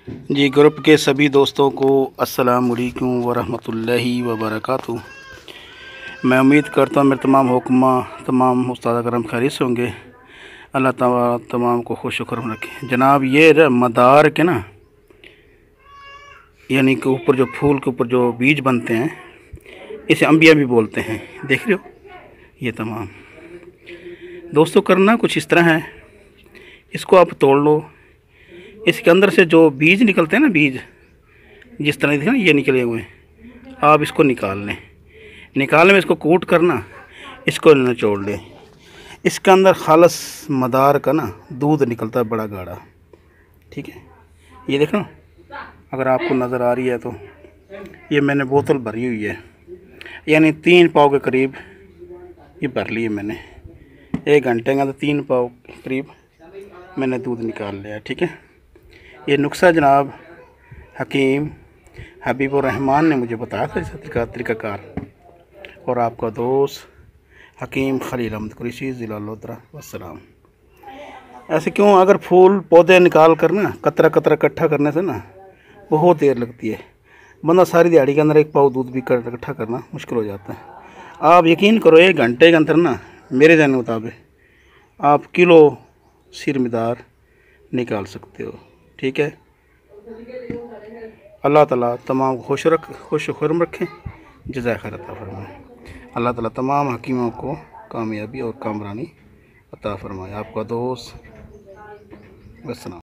जी, group के सभी दोस्तों को अस्सलाम वालेकुम वरहमतुल्लाहि वबरकातुहू। मैं उम्मीद करता हूँ मेरे तमाम हुक्मा तमाम उस्ताद करम खैरियत से होंगे। अल्लाह ताला तमाम को खुश खुरम रखे। जनाब ये मदार के ना, यानी कि ऊपर जो फूल के ऊपर जो बीज बनते हैं, इसे अंबिया भी बोलते हैं। देख रहे हो, ये तमाम दोस्तों करना कुछ इस तरह है। इसको आप तोड़ लो। इसके अंदर से जो बीज निकलते हैं ना, बीज जिस तरह दिखे ना, ये निकले हुए, आप इसको निकाल लें। निकालने में इसको कूट करना, इसको निचोड़ लें। इसके अंदर खालस मदार का ना दूध निकलता है, बड़ा गाढ़ा। ठीक है, ये देखो, अगर आपको नज़र आ रही है तो ये मैंने बोतल भरी हुई है, यानी 3 पाव के करीब ये भर ली है मैंने। 1 घंटे के अंदर 3 पाव करीब मैंने दूध निकाल लिया। ठीक है, ये नुस्खा जनाब हकीम हबीबुर रहमान ने मुझे बताया था, इसका तरीक़ाकार, और आपका दोस्त हकीम खलील अहमद कुरैशी ज़िला लोधरा। वस्सलाम। ऐसे क्यों, अगर फूल पौधे निकाल कर ना कतरा कतरा इकट्ठा करने से ना बहुत देर लगती है। बंदा सारी दिहाड़ी के अंदर 1 पाव दूध भी इकट्ठा करना मुश्किल हो जाता है। आप यकीन करो, 1 घंटे के अंदर ना, मेरे जानने मुताबिक आप किलो सिरमदार निकाल सकते हो। ठीक है, अल्लाह ताला तमाम खुश खुरम रखें, जज़ाए खैर अता फरमाए। अल्लाह ताला तमाम हकीमों को कामयाबी और कामरानी अता फरमाए। आपका दोस्त। वस्सलाम।